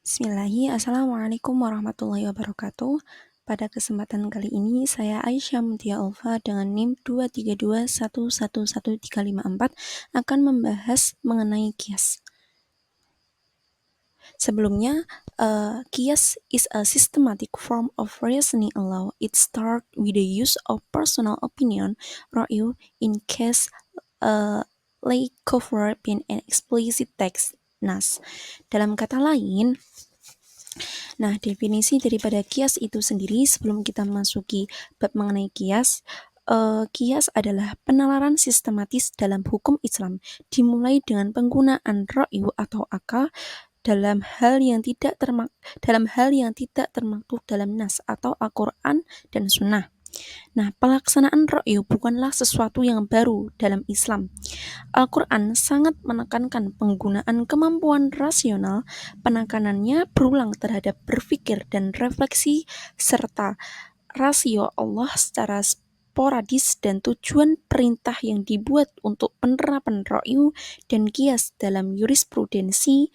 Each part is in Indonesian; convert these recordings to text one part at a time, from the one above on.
Assalamualaikum warahmatullahi wabarakatuh. Pada kesempatan kali ini, saya Aisyah Mutia Ulfa dengan NIM 232111354 akan membahas mengenai kias. Sebelumnya, kias is a systematic form of reasoning law. It starts with the use of personal opinion, ra'yu, in case lay covered in an explicit text, nas. Dalam kata lain, nah, definisi daripada kias itu sendiri sebelum kita masuki bab mengenai kias, kias adalah penalaran sistematis dalam hukum Islam, dimulai dengan penggunaan ra'yu atau akal dalam hal yang tidak termaktub dalam nas atau Al-Quran dan Sunnah. Nah, pelaksanaan ra'yu bukanlah sesuatu yang baru dalam Islam. Al-Quran sangat menekankan penggunaan kemampuan rasional, penekanannya berulang terhadap berpikir dan refleksi, serta rasio Allah secara sporadis dan tujuan perintah yang dibuat untuk penerapan ra'yu dan kias dalam jurisprudensi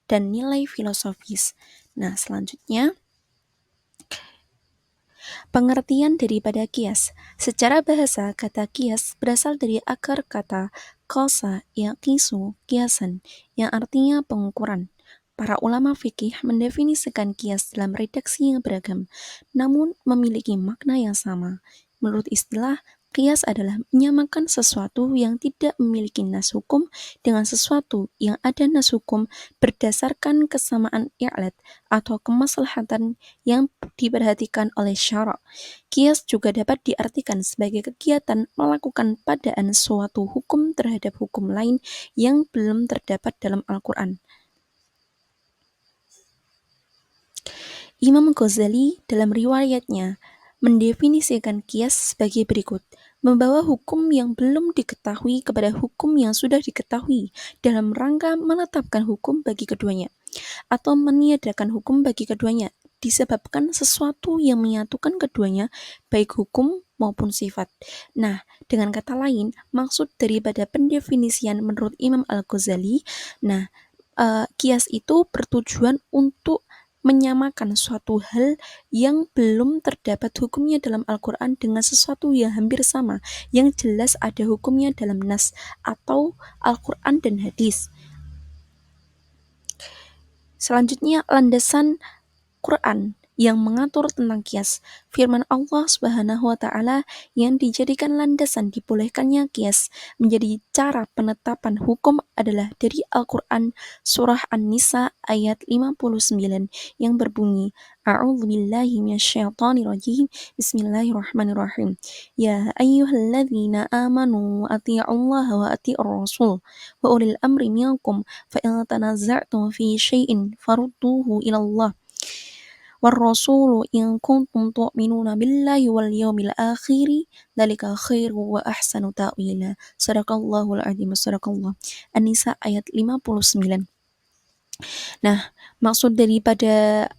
dan nilai filosofis. Nah, selanjutnya, pengertian daripada kias. Secara bahasa, kata kias berasal dari akar kata qasa yaqisu kiasan, yang artinya pengukuran. Para ulama fikih mendefinisikan kias dalam redaksi yang beragam, namun memiliki makna yang sama. Menurut istilah, kias adalah menyamakan sesuatu yang tidak memiliki nas hukum dengan sesuatu yang ada nas hukum berdasarkan kesamaan i'lad atau kemaslahatan yang diperhatikan oleh syarak. Kias juga dapat diartikan sebagai kegiatan melakukan padaan suatu hukum terhadap hukum lain yang belum terdapat dalam Al-Quran. Imam Ghazali dalam riwayatnya mendefinisikan kias sebagai berikut: membawa hukum yang belum diketahui kepada hukum yang sudah diketahui dalam rangka menetapkan hukum bagi keduanya, atau meniadakan hukum bagi keduanya, disebabkan sesuatu yang menyatukan keduanya, baik hukum maupun sifat. Nah, dengan kata lain, maksud daripada pendefinisian menurut Imam Al-Ghazali, kias itu bertujuan untuk menyamakan suatu hal yang belum terdapat hukumnya dalam Al-Quran dengan sesuatu yang hampir sama, yang jelas ada hukumnya dalam nas atau Al-Quran dan hadis. Selanjutnya, landasan Quran yang mengatur tentang kias. Firman Allah Subhanahu wa taala yang dijadikan landasan dibolehkannya kias menjadi cara penetapan hukum adalah dari Al-Qur'an surah An-Nisa ayat 59 yang berbunyi, A'udzubillahi minasyaitonirrajim. Bismillahirrahmanirrahim. Ya ayyuhalladzina amanu athi'ullaha wa athi'ur rasul wa ulil amri minkum fa in tanaza'tum fi syai'in farudduhu ila Allah والرسول إن كنتم تؤمنون بالله واليوم الآخر ذلك خير وأحسن تأويلا صدق الله العظيم صدق الله. An-Nisa ayat 59. Nah, maksud daripada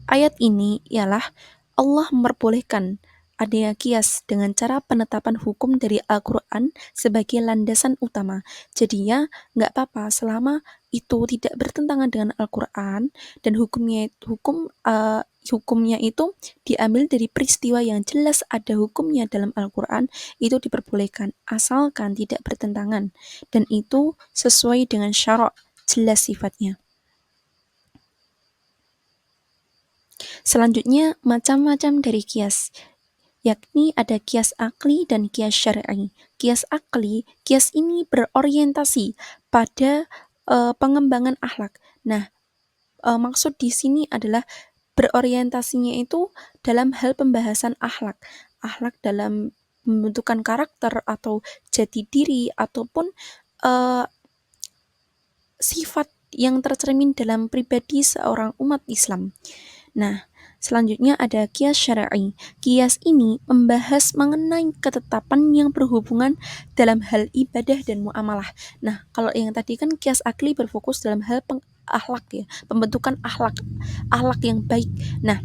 ayat ini ialah Allah memperbolehkan adanya kias dengan cara penetapan hukum dari Al-Quran sebagai landasan utama. Jadi ya, nggak apa-apa selama itu tidak bertentangan dengan Al-Quran dan hukumnya itu diambil dari peristiwa yang jelas ada hukumnya dalam Al-Quran, itu diperbolehkan asalkan tidak bertentangan dan itu sesuai dengan syarak, jelas sifatnya. Selanjutnya, macam-macam dari kias, yakni ada kias akli dan kias syar'i. Kias akli, kias ini berorientasi pada pengembangan akhlak. Nah, maksud di sini adalah berorientasinya itu dalam hal pembahasan akhlak. Akhlak dalam pembentukan karakter atau jati diri ataupun sifat yang tercermin dalam pribadi seorang umat Islam. Nah, selanjutnya ada kias syar'i. Kias ini membahas mengenai ketetapan yang berhubungan dalam hal ibadah dan muamalah. Nah, kalau yang tadi kan kias akli berfokus dalam hal akhlak ya, pembentukan akhlak yang baik. Nah,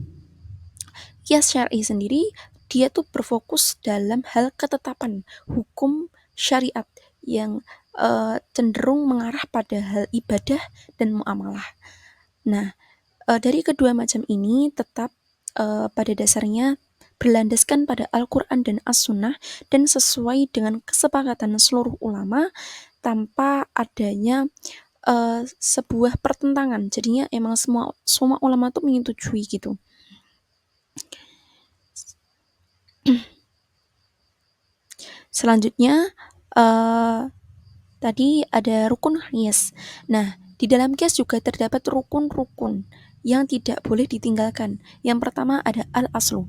kias syar'i sendiri dia tuh berfokus dalam hal ketetapan hukum syariat yang cenderung mengarah pada hal ibadah dan muamalah. Nah, Dari kedua macam ini tetap pada dasarnya berlandaskan pada Al-Quran dan As-Sunnah dan sesuai dengan kesepakatan seluruh ulama tanpa adanya sebuah pertentangan. Jadinya emang semua ulama tuh menyetujui gitu. Selanjutnya tadi ada rukun qiyas. Nah, di dalam qiyas juga terdapat rukun-rukun yang tidak boleh ditinggalkan. Yang pertama ada al-aslu.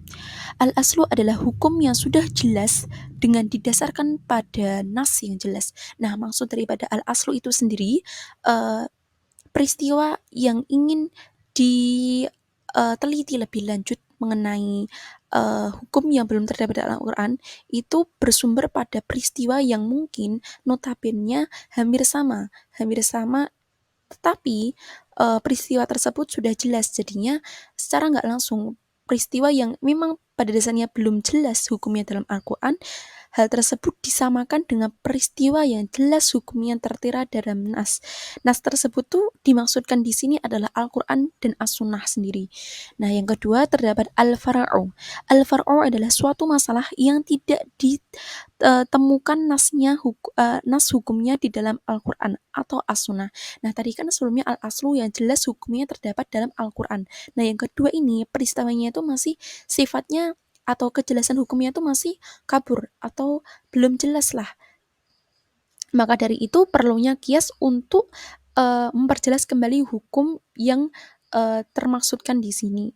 Al-aslu adalah hukum yang sudah jelas dengan didasarkan pada nas yang jelas. Nah, maksud daripada al-aslu itu sendiri peristiwa yang ingin diteliti lebih lanjut mengenai hukum yang belum terdapat dalam Al-Quran itu bersumber pada peristiwa yang mungkin notabene hampir sama, tetapi peristiwa tersebut sudah jelas, jadinya secara nggak langsung peristiwa yang memang pada dasarnya belum jelas hukumnya dalam Al-Quran, hal tersebut disamakan dengan peristiwa yang jelas hukumnya tertera dalam nas. Nas tersebut tuh dimaksudkan di sini adalah Al-Quran dan As-Sunnah sendiri. Nah, yang kedua terdapat al-fara'u. Al-fara'u adalah suatu masalah yang tidak ditemukan nas hukumnya di dalam Al-Quran atau As-Sunnah. Nah, tadi kan sebelumnya al-aslu yang jelas hukumnya terdapat dalam Al-Quran. Nah, yang kedua ini peristiwanya itu masih sifatnya atau kejelasan hukumnya itu masih kabur atau belum jelas lah. Maka dari itu perlunya qiyas untuk memperjelas kembali hukum yang termaksudkan di sini.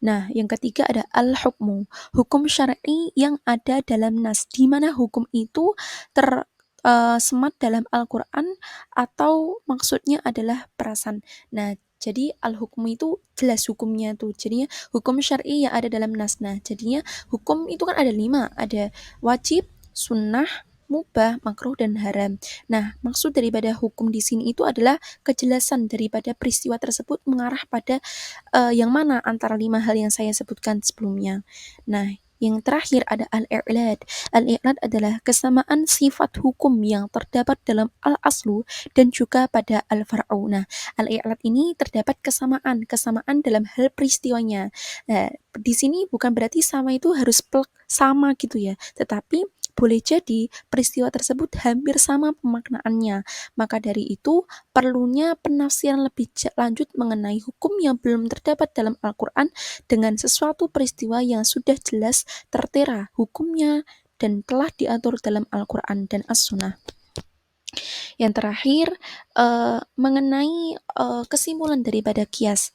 Nah, yang ketiga ada al-hukmu, hukum syar'i yang ada dalam nas, di mana hukum itu tersemat dalam Al-Quran atau maksudnya adalah perasan. Nah, jadi al-hukmu itu jelas hukumnya tuh. Jadinya hukum syar'i yang ada dalam nas. Nah, jadinya hukum itu kan ada 5, ada wajib, sunnah, mubah, makruh, dan haram. Nah, maksud daripada hukum di sini itu adalah kejelasan daripada peristiwa tersebut mengarah pada yang mana antara 5 hal yang saya sebutkan sebelumnya. Nah, yang terakhir ada al-i'lad. Al-i'lad adalah kesamaan sifat hukum yang terdapat dalam al-aslu dan juga pada al-far'u. Nah, al-i'lad ini terdapat kesamaan dalam hal peristiwanya. Nah, di sini bukan berarti sama itu harus sama gitu ya, tetapi boleh jadi peristiwa tersebut hampir sama pemaknaannya. Maka dari itu, perlunya penafsiran lebih lanjut mengenai hukum yang belum terdapat dalam Al-Quran dengan sesuatu peristiwa yang sudah jelas tertera hukumnya dan telah diatur dalam Al-Quran dan As-Sunnah. Yang terakhir, mengenai kesimpulan daripada qiyas.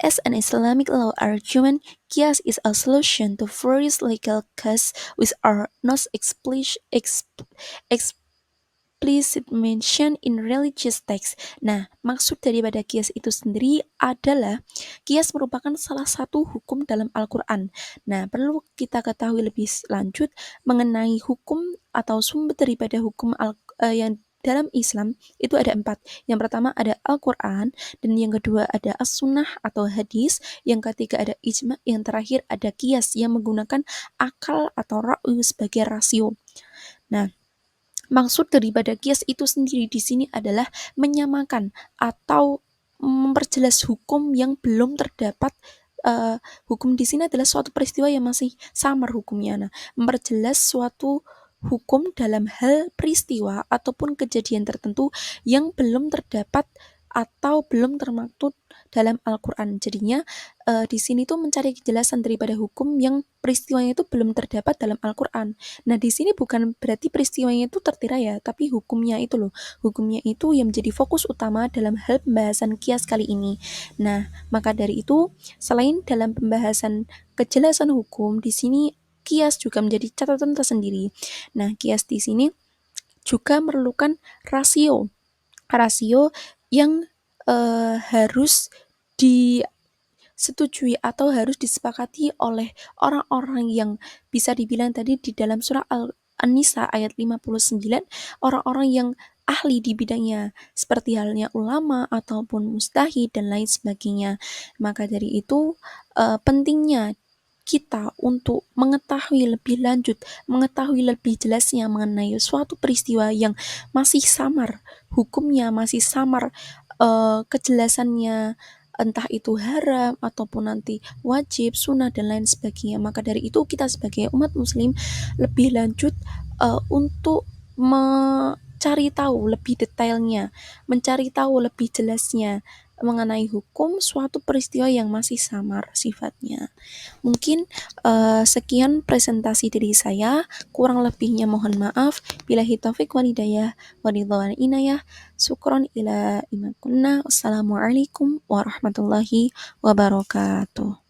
As an Islamic law argument, qiyas is a solution to various legal cases which are not explicit mention in religious text. Nah, maksud daripada qiyas itu sendiri adalah qiyas merupakan salah satu hukum dalam Al-Quran. Nah, perlu kita ketahui lebih lanjut mengenai hukum atau sumber daripada hukum yang dalam Islam itu ada 4. Yang pertama ada Al-Quran, dan yang kedua ada As-Sunnah atau hadis, yang ketiga ada ijma, yang terakhir ada qiyas yang menggunakan akal atau ra'yu sebagai rasio. Nah, maksud daripada qiyas itu sendiri di sini adalah menyamakan atau memperjelas hukum yang belum terdapat. Hukum di sini adalah suatu peristiwa yang masih samar hukumnya. Nah, memperjelas suatu hukum dalam hal peristiwa ataupun kejadian tertentu yang belum terdapat atau belum termaktub dalam Al-Quran. Jadinya di sini tuh mencari kejelasan daripada hukum yang peristiwanya itu belum terdapat dalam Al-Quran. Nah, di sini bukan berarti peristiwanya itu tertera ya, tapi hukumnya itu loh. Hukumnya itu yang menjadi fokus utama dalam hal pembahasan qiyas kali ini. Nah, maka dari itu, selain dalam pembahasan kejelasan hukum, di sini qiyas juga menjadi catatan tersendiri. Nah, qiyas di sini juga memerlukan rasio. Rasio yang harus disetujui atau harus disepakati oleh orang-orang yang bisa dibilang tadi di dalam surah An-Nisa ayat 59, orang-orang yang ahli di bidangnya seperti halnya ulama ataupun mustahid dan lain sebagainya. Maka dari itu pentingnya kita untuk mengetahui lebih lanjut, mengetahui lebih jelasnya mengenai suatu peristiwa yang masih samar hukumnya, masih samar kejelasannya entah itu haram ataupun nanti wajib, sunnah dan lain sebagainya. Maka dari itu kita sebagai umat muslim lebih lanjut untuk mencari tahu lebih detailnya, mencari tahu lebih jelasnya mengenai hukum suatu peristiwa yang masih samar sifatnya. Mungkin sekian presentasi dari saya, kurang lebihnya mohon maaf. Billahi taufik wal hidayah, waridwan inayah. Syukron ila iman kunna. Wassalamualaikum warahmatullahi wabarakatuh.